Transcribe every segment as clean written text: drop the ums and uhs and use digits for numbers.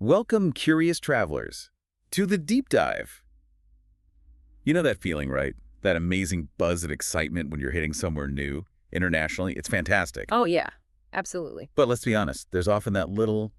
Welcome, curious travelers, to the deep dive. You know that feeling, right? That amazing buzz of excitement when you're hitting somewhere new, internationally. It's fantastic. Oh, yeah, absolutely. But let's be honest, there's often that little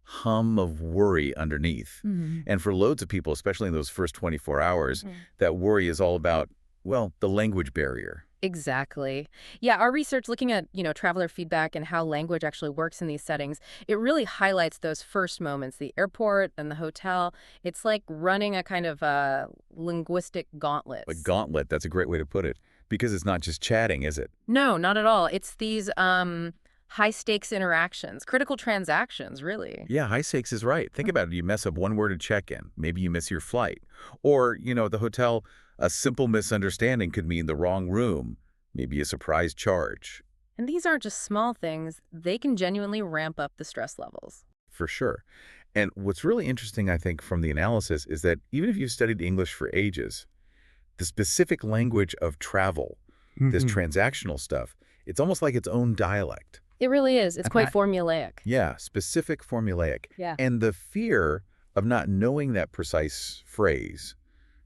hum of worry underneath. Mhm. And for loads of people, especially in those first 24 hours, Mhm. that worry is all about, well, the language barrier. Exactly. Yeah, our research looking at, traveler feedback and how language actually works in these settings, it really highlights those first moments, the airport and the hotel. It's like running a kind of linguistic gauntlet. A gauntlet, that's a great way to put it. Because it's not just chatting, is it? No, not at all. It's these high stakes interactions, critical transactions, really. Yeah, high stakes is right. Think about it. You mess up one word at check-in. Maybe you miss your flight. Or, at the hotel, a simple misunderstanding could mean the wrong room, maybe a surprise charge. And these aren't just small things. They can genuinely ramp up the stress levels. For sure. And what's really interesting, I think, from the analysis is that even if you've studied English for ages, the specific language of travel, this transactional stuff, it's almost like its own dialect. It really is. It's And quite formulaic. Yeah, specific, formulaic. Yeah. And the fear of not knowing that precise phrase,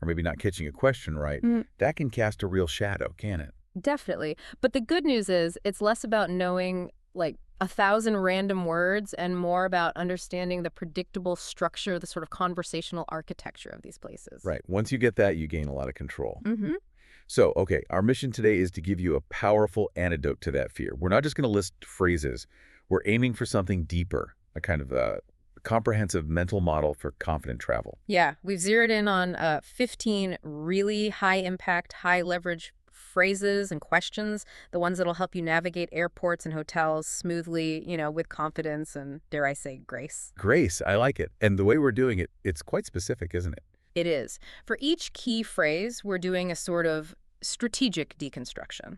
or maybe not catching a question right, that can cast a real shadow, can it? Definitely. But the good news is it's less about knowing like 1,000 random words and more about understanding the predictable structure, the sort of conversational architecture of these places. Right. Once you get that, you gain a lot of control. Mm-hmm. So, okay, our mission today is to give you a powerful antidote to that fear. We're not just going to list phrases. We're aiming for something deeper, a kind of a comprehensive mental model for confident travel. Yeah, we've zeroed in on 15 really high impact, high leverage phrases and questions, the ones that'll help you navigate airports and hotels smoothly, with confidence and, dare I say, grace. Grace, I like it. And the way we're doing it, it's quite specific, isn't it? It is. For each key phrase, we're doing a sort of strategic deconstruction.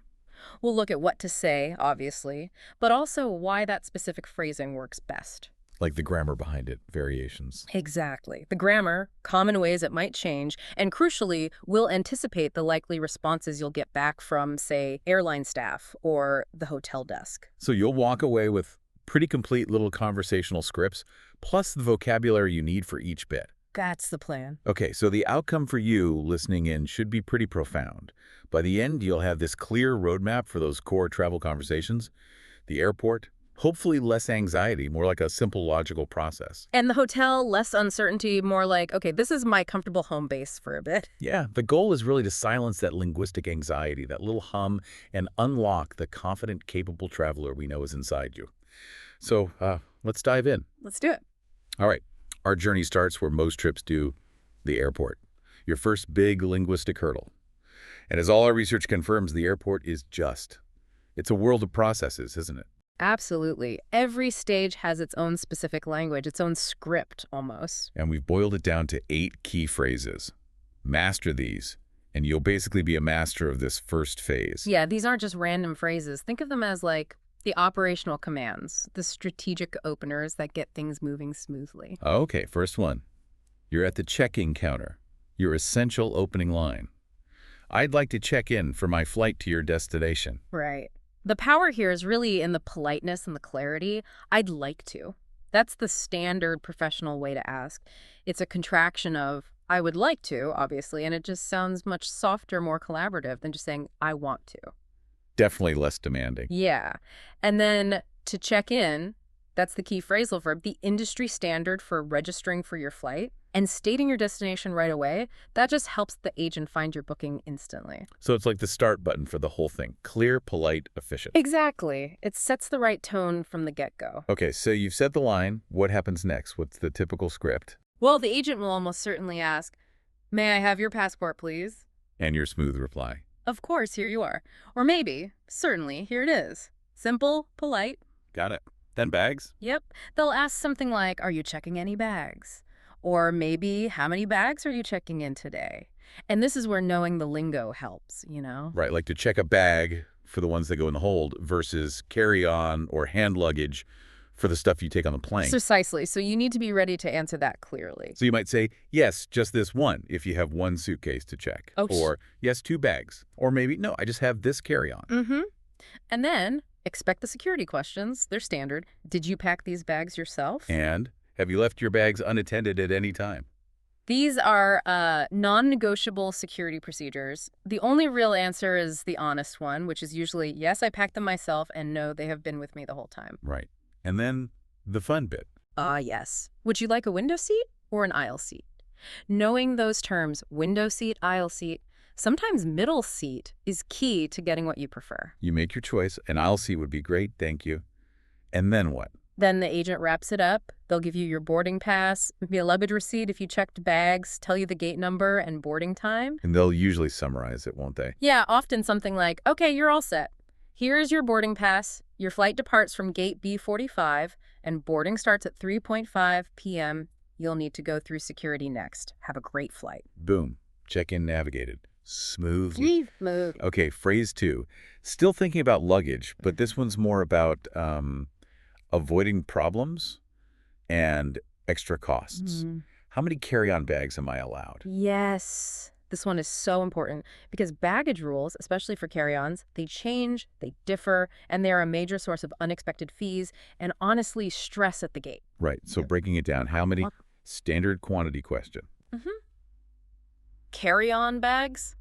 We'll look at what to say, obviously, but also why that specific phrasing works best. Like the grammar behind it, variations. Exactly. The grammar, common ways it might change, and crucially, we'll anticipate the likely responses you'll get back from, say, airline staff or the hotel desk. So you'll walk away with pretty complete little conversational scripts, plus the vocabulary you need for each bit. That's the plan. Okay, so the outcome for you listening in should be pretty profound. By the end, you'll have this clear roadmap for those core travel conversations. The airport, hopefully less anxiety, more like a simple logical process. And the hotel, less uncertainty, more like, okay, this is my comfortable home base for a bit. Yeah, the goal is really to silence that linguistic anxiety, that little hum, and unlock the confident, capable traveler we know is inside you. So let's dive in. Let's do it. All right. Our journey starts where most trips do, the airport. Your first big linguistic hurdle. And as all our research confirms, the airport is just. It's a world of processes, isn't it? Absolutely. Every stage has its own specific language, its own script, almost. And we've boiled it down to 8 key phrases. Master these, and you'll basically be a master of this first phase. Yeah, these aren't just random phrases. Think of them as like the operational commands, the strategic openers that get things moving smoothly. Okay, first one. You're at the check-in counter. Your essential opening line. I'd like to check in for my flight to your destination. Right. The power here is really in the politeness and the clarity. I'd like to. That's the standard professional way to ask. It's a contraction of I would like to, obviously, and it just sounds much softer, more collaborative than just saying I want to. Definitely less demanding. Yeah. And then to check in, that's the key phrasal verb, the industry standard for registering for your flight and stating your destination right away. That just helps the agent find your booking instantly. So it's like the start button for the whole thing. Clear, polite, efficient. Exactly. It sets the right tone from the get-go. Okay, so you've set the line. What happens next? What's the typical script? Well, the agent will almost certainly ask, may I have your passport, please? And your smooth reply. Of course, here you are. Or maybe, certainly, here it is. Simple, polite. Got it. Then bags? Yep. They'll ask something like, are you checking any bags? Or maybe, how many bags are you checking in today? And this is where knowing the lingo helps, Right, like to check a bag for the ones that go in the hold versus carry-on or hand luggage for the stuff you take on the plane. Precisely. So you need to be ready to answer that clearly. So you might say, yes, just this one, if you have one suitcase to check. Oh, or, yes, 2 bags. Or maybe, no, I just have this carry-on. Mm-hmm. And then expect the security questions. They're standard. Did you pack these bags yourself? And Have you left your bags unattended at any time? These are non-negotiable security procedures. The only real answer is the honest one, which is usually, yes, I packed them myself, and no, they have been with me the whole time. Right. And then the fun bit. Yes. Would you like a window seat or an aisle seat? Knowing those terms, window seat, aisle seat, sometimes middle seat is key to getting what you prefer. You make your choice. An aisle seat would be great, thank you. And then what? Then the agent wraps it up. They'll give you your boarding pass, maybe a luggage receipt if you checked bags, tell you the gate number and boarding time. And they'll usually summarize it, won't they? Yeah, often something like, okay, you're all set. Here's your boarding pass. Your flight departs from gate B45 and boarding starts at 3:05 p.m. You'll need to go through security next. Have a great flight. Boom. Check-in navigated. Smoothly. Smooth. Okay, phrase 2. Still thinking about luggage, but this one's more about avoiding problems and extra costs. How many carry-on bags am I allowed? Yes. This one is so important because baggage rules, especially for carry-ons, they change, they differ, and they are a major source of unexpected fees and honestly stress at the gate. Right, so breaking it down, how many? Standard quantity question. Carry-on bags,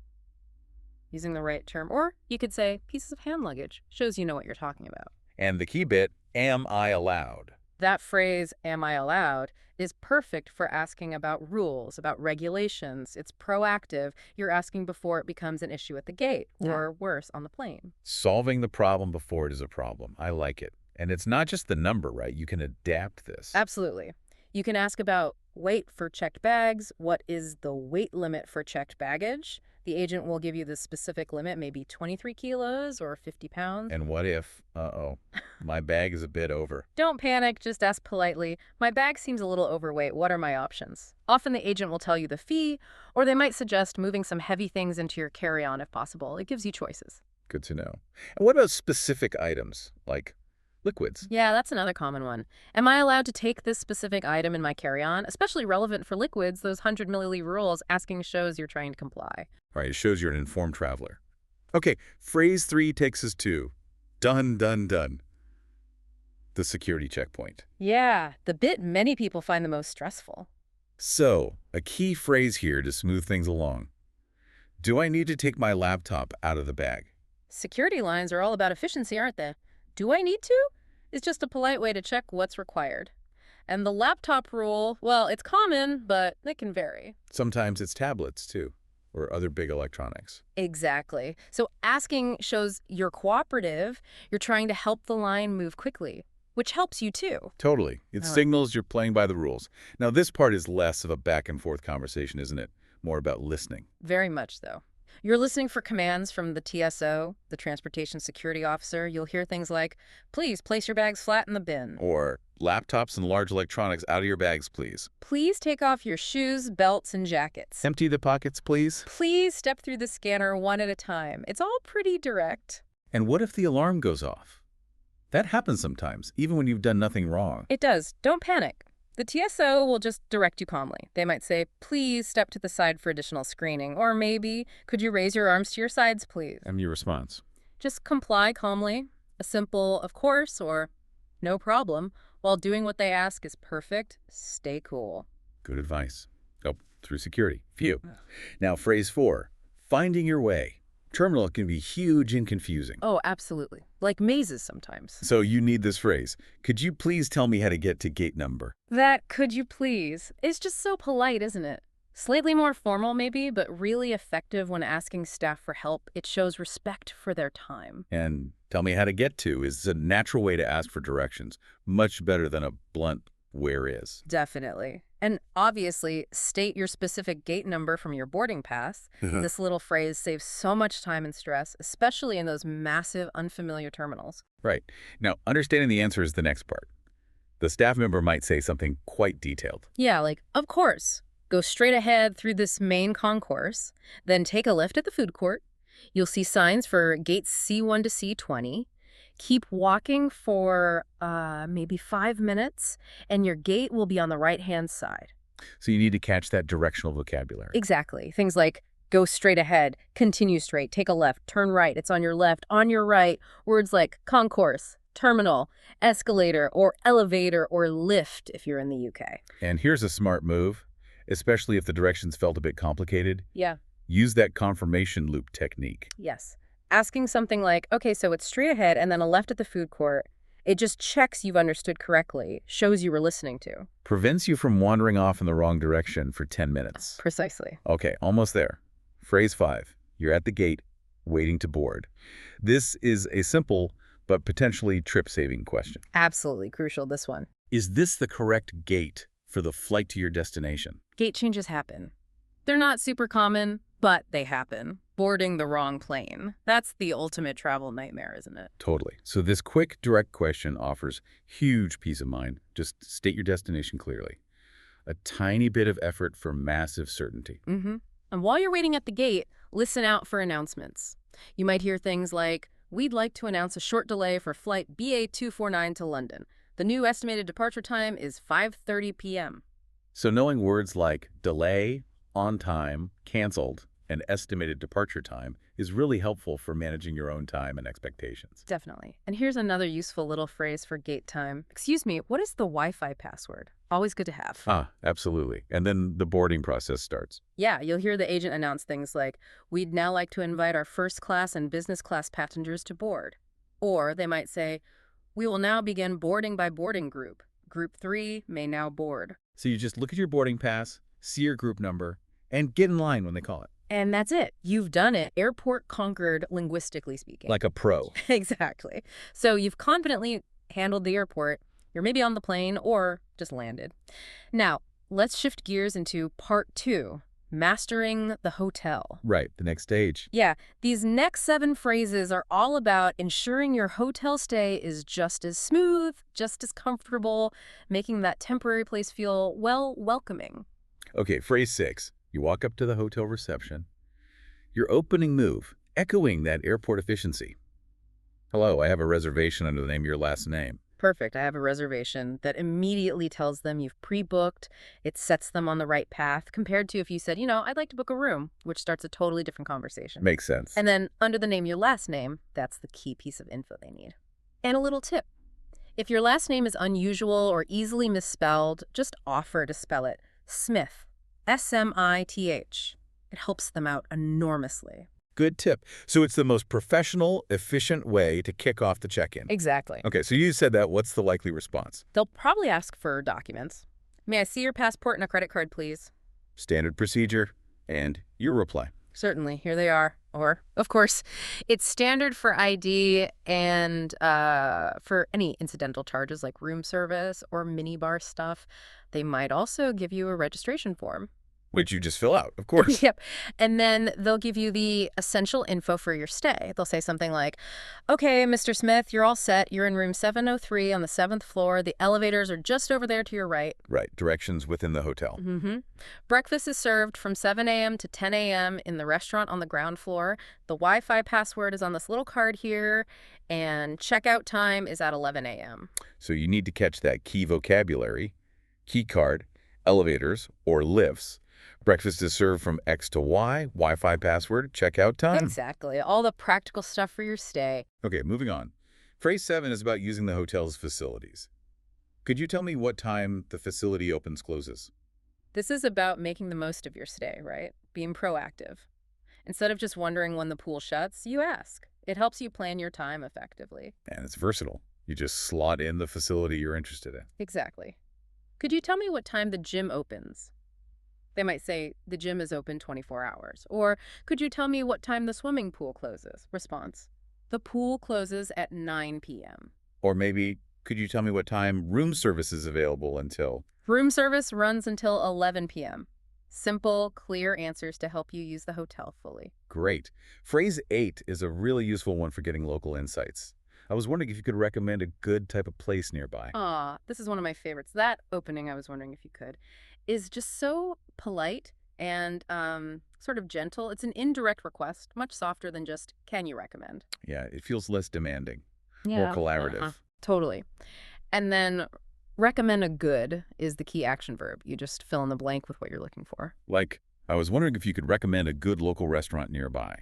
using the right term, or you could say pieces of hand luggage, shows you know what you're talking about. And the key bit, am I allowed? That phrase, am I allowed, is perfect for asking about rules, about regulations. It's proactive. You're asking before it becomes an issue at the gate, or worse, on the plane. Solving the problem before it is a problem. I like it. And it's not just the number, right? You can adapt this. Absolutely. You can ask about weight for checked bags. What is the weight limit for checked baggage? The agent will give you the specific limit, maybe 23 kilos or 50 pounds. And what if, my bag is a bit over? Don't panic, just ask politely. My bag seems a little overweight. What are my options? Often the agent will tell you the fee, or they might suggest moving some heavy things into your carry-on if possible. It gives you choices. Good to know. And what about specific items, like liquids? Yeah, that's another common one. Am I allowed to take this specific item in my carry-on? Especially relevant for liquids, those 100 milliliter rules asking shows you're trying to comply. Right, it shows you're an informed traveler. Okay, phrase 3 takes us to done, done, done. The security checkpoint. Yeah, the bit many people find the most stressful. So, a key phrase here to smooth things along. Do I need to take my laptop out of the bag? Security lines are all about efficiency, aren't they? Do I need to? It's just a polite way to check what's required. And the laptop rule, well, it's common, but it can vary. Sometimes it's tablets, too, or other big electronics. Exactly. So asking shows you're cooperative, you're trying to help the line move quickly, which helps you too. Totally. It signals you're playing by the rules. Now, this part is less of a back-and-forth conversation, isn't it? More about listening. Very much so. You're listening for commands from the TSO, the Transportation Security Officer. You'll hear things like, please place your bags flat in the bin. Or laptops and large electronics out of your bags, please. Please take off your shoes, belts, and jackets. Empty the pockets, please. Please step through the scanner one at a time. It's all pretty direct. And what if the alarm goes off? That happens sometimes, even when you've done nothing wrong. It does. Don't panic. The TSO will just direct you calmly. They might say, please step to the side for additional screening. Or maybe, could you raise your arms to your sides, please? And your response? Just comply calmly. A simple, of course, or no problem. While doing what they ask is perfect, stay cool. Good advice. Oh, through security. Phew. Now, phrase 4, finding your way. Terminal can be huge and confusing. Oh, absolutely. Like mazes sometimes. So you need this phrase. Could you please tell me how to get to gate number? That could you please is just so polite, isn't it? Slightly more formal maybe, but really effective when asking staff for help. It shows respect for their time. And tell me how to get to is a natural way to ask for directions. Much better than a blunt where is. Definitely. And obviously, state your specific gate number from your boarding pass. This little phrase saves so much time and stress, especially in those massive, unfamiliar terminals. Right. Now, understanding the answer is the next part. The staff member might say something quite detailed. Yeah, like, of course. Go straight ahead through this main concourse, then take a left at the food court. You'll see signs for gates C1 to C20. Keep walking for maybe 5 minutes, and your gate will be on the right-hand side. So you need to catch that directional vocabulary. Exactly. Things like go straight ahead, continue straight, take a left, turn right, it's on your left, on your right. Words like concourse, terminal, escalator, or elevator, or lift if you're in the UK. And here's a smart move, especially if the directions felt a bit complicated. Yeah. Use that confirmation loop technique. Yes. Asking something like, okay, so it's straight ahead and then a left at the food court. It just checks you've understood correctly, shows you were listening to. Prevents you from wandering off in the wrong direction for 10 minutes. Precisely. Okay, almost there. Phrase 5. You're at the gate, waiting to board. This is a simple but potentially trip-saving question. Absolutely crucial, this one. Is this the correct gate for the flight to your destination? Gate changes happen. They're not super common, but they happen. Boarding the wrong plane. That's the ultimate travel nightmare, isn't it? Totally. So this quick, direct question offers huge peace of mind. Just state your destination clearly. A tiny bit of effort for massive certainty. Mm-hmm. And while you're waiting at the gate, listen out for announcements. You might hear things like, we'd like to announce a short delay for flight BA249 to London. The new estimated departure time is 5:30 p.m. So knowing words like delay, on time, canceled, and estimated departure time is really helpful for managing your own time and expectations. Definitely. And here's another useful little phrase for gate time. Excuse me, what is the Wi-Fi password? Always good to have. Ah, absolutely. And then the boarding process starts. Yeah, you'll hear the agent announce things like, we'd now like to invite our first class and business class passengers to board. Or they might say, we will now begin boarding by boarding group. Group 3 may now board. So you just look at your boarding pass, see your group number, and get in line when they call it. And that's it. You've done it. Airport conquered, linguistically speaking. Like a pro. Exactly. So you've confidently handled the airport. You're maybe on the plane or just landed. Now, let's shift gears into part 2, mastering the hotel. Right, the next stage. Yeah, these next 7 phrases are all about ensuring your hotel stay is just as smooth, just as comfortable, making that temporary place feel, well, welcoming. Okay, phrase 6. You walk up to the hotel reception. Your opening move, echoing that airport efficiency. Hello, I have a reservation under the name of your last name. Perfect. I have a reservation that immediately tells them you've pre-booked. It sets them on the right path compared to if you said, I'd like to book a room, which starts a totally different conversation. Makes sense. And then under the name, your last name, that's the key piece of info they need. And a little tip. If your last name is unusual or easily misspelled, just offer to spell it Smith. S-M-I-T-H. It helps them out enormously. Good tip. So it's the most professional, efficient way to kick off the check-in. Exactly. Okay, so you said that. What's the likely response? They'll probably ask for documents. May I see your passport and a credit card, please? Standard procedure, and your reply. Certainly. Here they are. Or, of course, it's standard for ID and for any incidental charges like room service or minibar stuff. They might also give you a registration form. Which you just fill out, of course. Yep. And then they'll give you the essential info for your stay. They'll say something like, okay, Mr. Smith, you're all set. You're in room 703 on the 7th floor. The elevators are just over there to your right. Right. Directions within the hotel. Mm-hmm. Breakfast is served from 7 a.m. to 10 a.m. in the restaurant on the ground floor. The Wi-Fi password is on this little card here. And checkout time is at 11 a.m. So you need to catch that key vocabulary, key card, elevators, or lifts. Breakfast is served from X to Y, Wi-Fi password, checkout time. Exactly. All the practical stuff for your stay. Okay, moving on. Phrase 7 is about using the hotel's facilities. Could you tell me what time the facility opens, closes? This is about making the most of your stay, right? Being proactive. Instead of just wondering when the pool shuts, you ask. It helps you plan your time effectively. And it's versatile. You just slot in the facility you're interested in. Exactly. Could you tell me what time the gym opens? They might say, the gym is open 24 hours. Or, could you tell me what time the swimming pool closes? Response, the pool closes at 9 p.m. Or maybe, could you tell me what time room service is available until? Room service runs until 11 p.m. Simple, clear answers to help you use the hotel fully. Great. Phrase 8 is a really useful one for getting local insights. I was wondering if you could recommend a good type of place nearby. This is one of my favorites. That opening, I was wondering if you could, is just so polite and sort of gentle. It's an indirect request, much softer than just, can you recommend? Yeah, it feels less demanding, more collaborative. Totally. And then recommend a good is the key action verb. You just fill in the blank with what you're looking for. Like, I was wondering if you could recommend a good local restaurant nearby.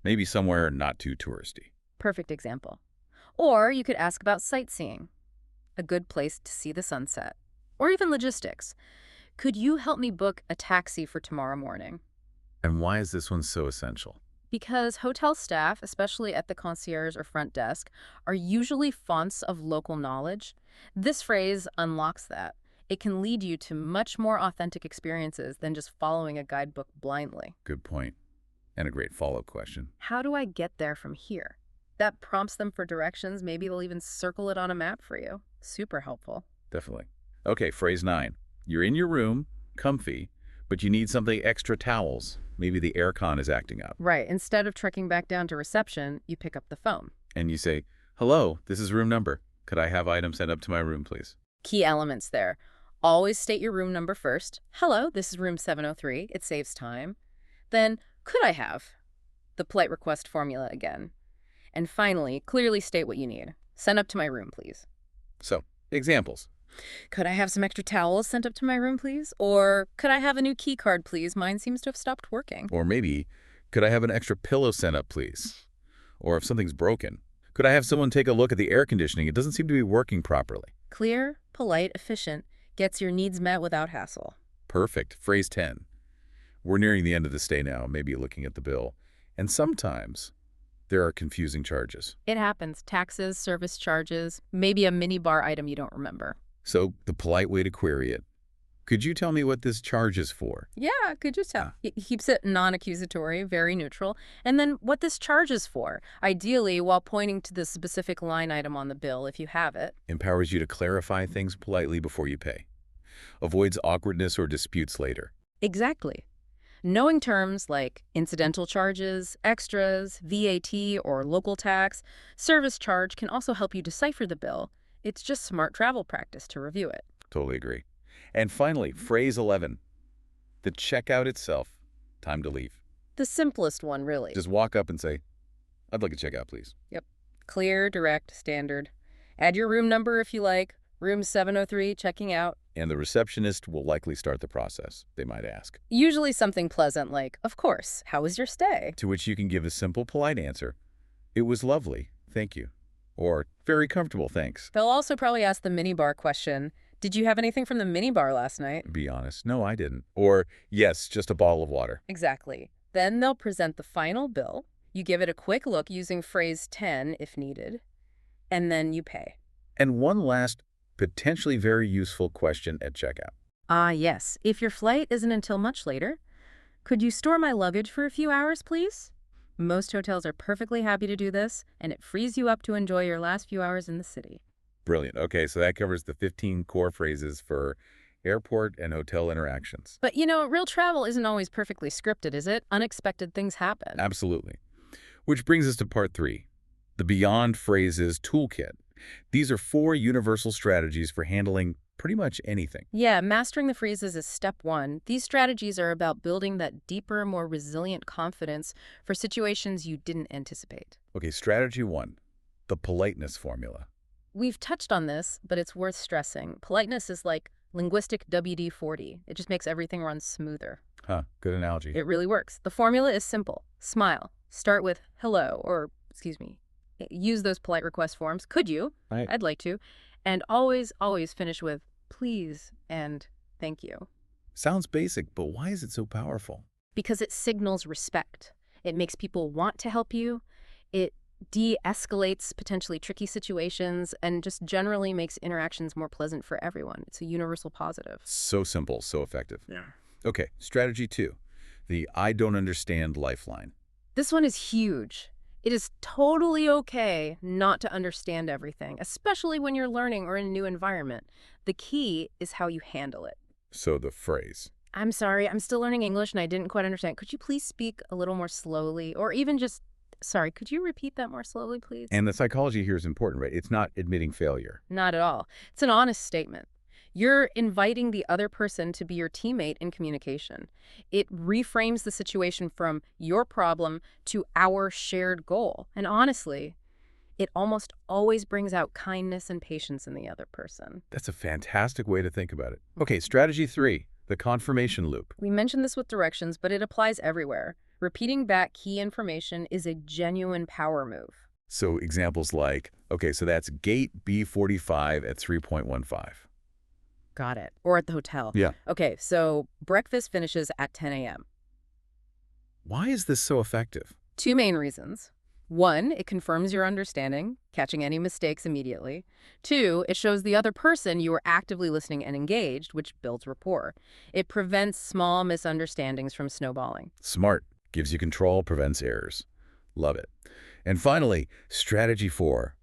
Maybe somewhere not too touristy. Perfect example. Or you could ask about sightseeing, a good place to see the sunset, or even logistics. Could you help me book a taxi for tomorrow morning? And why is this one so essential? Because hotel staff, especially at the concierge or front desk, are usually fonts of local knowledge. This phrase unlocks that. It can lead you to much more authentic experiences than just following a guidebook blindly. Good point. And a great follow-up question. How do I get there from here? That prompts them for directions. Maybe they'll even circle it on a map for you. Super helpful. Definitely. Okay, phrase 9. You're in your room, comfy, but you need something extra towels. Maybe the aircon is acting up. Right. Instead of trekking back down to reception, you pick up the phone. And you say, hello, this is room number. Could I have items sent up to my room, please? Key elements there. Always state your room number first. Hello, this is room 703. It saves time. Then, could I have? The polite request formula again. And finally, clearly state what you need. Send up to my room, please. So, examples. Could I have some extra towels sent up to my room, please? Or could I have a new key card, please? Mine seems to have stopped working. Or maybe, could I have an extra pillow sent up, please? Or if something's broken, could I have someone take a look at the air conditioning? It doesn't seem to be working properly. Clear, polite, efficient, gets your needs met without hassle. Perfect. Phrase 10. We're nearing the end of the stay now, maybe looking at the bill. And sometimes there are confusing charges. It happens. Taxes, service charges, maybe a minibar item you don't remember. So the polite way to query it. Could you tell me what this charge is for? Yeah, could you tell? He keeps it non-accusatory, very neutral. And then what this charge is for, ideally while pointing to the specific line item on the bill if you have it. Empowers you to clarify things politely before you pay. Avoids awkwardness or disputes later. Exactly. Knowing terms like incidental charges, extras, VAT or local tax, service charge can also help you decipher the bill. It's just smart travel practice to review it. Totally agree. And finally, phrase 11. The checkout itself. Time to leave. The simplest one, really. Just walk up and say, I'd like a checkout, please. Yep. Clear, direct, standard. Add your room number if you like. Room 703, checking out. And the receptionist will likely start the process, they might ask. Usually something pleasant like, of course, how was your stay? To which you can give a simple, polite answer. It was lovely, thank you. Or, very comfortable, thanks. They'll also probably ask the minibar question. Did you have anything from the minibar last night? Be honest. No, I didn't. Or, yes, just a bottle of water. Exactly. Then they'll present the final bill. You give it a quick look using phrase 10 if needed. And then you pay. And one last, potentially very useful question at checkout. Ah, yes. If your flight isn't until much later, could you store my luggage for a few hours, please? Most hotels are perfectly happy to do this, and it frees you up to enjoy your last few hours in the city. Brilliant. Okay, so that covers the 15 core phrases for airport and hotel interactions. But, real travel isn't always perfectly scripted, is it? Unexpected things happen. Absolutely. Which brings us to part 3, the Beyond Phrases Toolkit. These are 4 universal strategies for handling pretty much anything. Yeah, mastering the phrases is step 1. These strategies are about building that deeper, more resilient confidence for situations you didn't anticipate. Okay, strategy 1, the politeness formula. We've touched on this, but it's worth stressing. Politeness is like linguistic WD-40. It just makes everything run smoother. Huh, good analogy. It really works. The formula is simple. Smile. Start with hello, or, excuse me, use those polite request forms. Could you? Right. I'd like to. And always, always finish with please and thank you. Sounds basic, but why is it so powerful? Because it signals respect. It makes people want to help you. It de-escalates potentially tricky situations and just generally makes interactions more pleasant for everyone. It's a universal positive. So simple, so effective. Yeah. Okay, strategy 2, the I don't understand lifeline. This one is huge. It is totally okay not to understand everything, especially when you're learning or in a new environment. The key is how you handle it. So the phrase. I'm sorry, I'm still learning English and I didn't quite understand. Could you please speak a little more slowly? Or even just, sorry, could you repeat that more slowly, please? And the psychology here is important, right? It's not admitting failure. Not at all. It's an honest statement. You're inviting the other person to be your teammate in communication. It reframes the situation from your problem to our shared goal. And honestly, it almost always brings out kindness and patience in the other person. That's a fantastic way to think about it. Okay, strategy 3, the confirmation loop. We mentioned this with directions, but it applies everywhere. Repeating back key information is a genuine power move. So examples like, okay, so that's gate B45 at 3.15. Got it. Or at the hotel. Yeah. Okay, so breakfast finishes at 10 a.m. Why is this so effective? Two main reasons. One, it confirms your understanding, catching any mistakes immediately. Two, it shows the other person you are actively listening and engaged, which builds rapport. It prevents small misunderstandings from snowballing. Smart. Gives you control, prevents errors. Love it. And finally, strategy 4,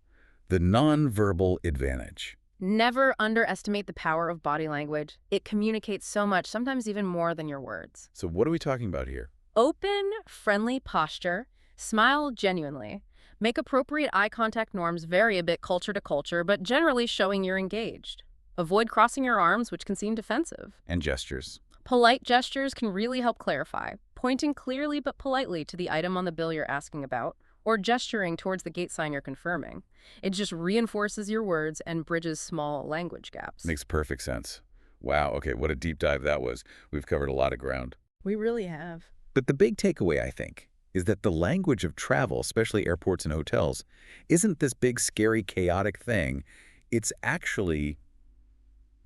the nonverbal advantage. Never underestimate the power of body language. It communicates so much, sometimes even more than your words. So what are we talking about here? Open, friendly posture. Smile genuinely. Make appropriate eye contact norms vary a bit culture to culture, but generally showing you're engaged. Avoid crossing your arms, which can seem defensive. And gestures. Polite gestures can really help clarify, pointing clearly but politely to the item on the bill you're asking about, or gesturing towards the gate sign you're confirming. It just reinforces your words and bridges small language gaps. Makes perfect sense. Wow, okay, what a deep dive that was. We've covered a lot of ground. We really have. But the big takeaway, I think, is that the language of travel, especially airports and hotels, isn't this big, scary, chaotic thing. It's actually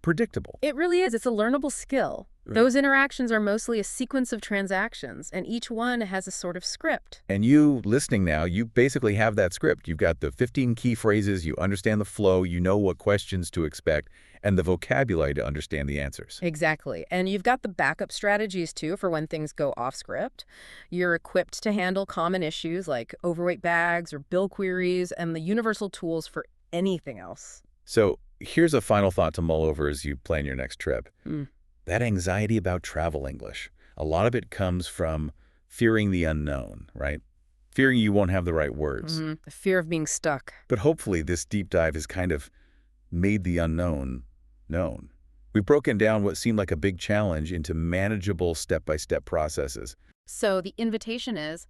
predictable. It really is. It's a learnable skill. Right. Those interactions are mostly a sequence of transactions, and each one has a sort of script. And you, listening now, you basically have that script. You've got the 15 key phrases, you understand the flow, you know what questions to expect, and the vocabulary to understand the answers. Exactly. And you've got the backup strategies, too, for when things go off script. You're equipped to handle common issues like overweight bags or bill queries and the universal tools for anything else. So here's a final thought to mull over as you plan your next trip. That anxiety about travel English, a lot of it comes from fearing the unknown, right? Fearing you won't have the right words. The fear of being stuck. But hopefully this deep dive has kind of made the unknown known. We've broken down what seemed like a big challenge into manageable step-by-step processes. So the invitation is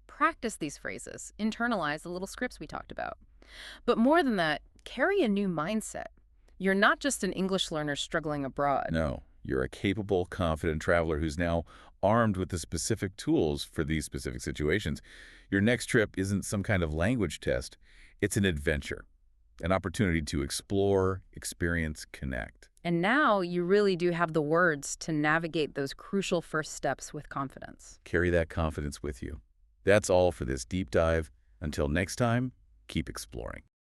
practice these phrases, internalize the little scripts we talked about. But more than that, carry a new mindset. You're not just an English learner struggling abroad. No, you're a capable, confident traveler who's now armed with the specific tools for these specific situations. Your next trip isn't some kind of language test. It's an adventure, an opportunity to explore, experience, connect. And now you really do have the words to navigate those crucial first steps with confidence. Carry that confidence with you. That's all for this deep dive. Until next time, keep exploring.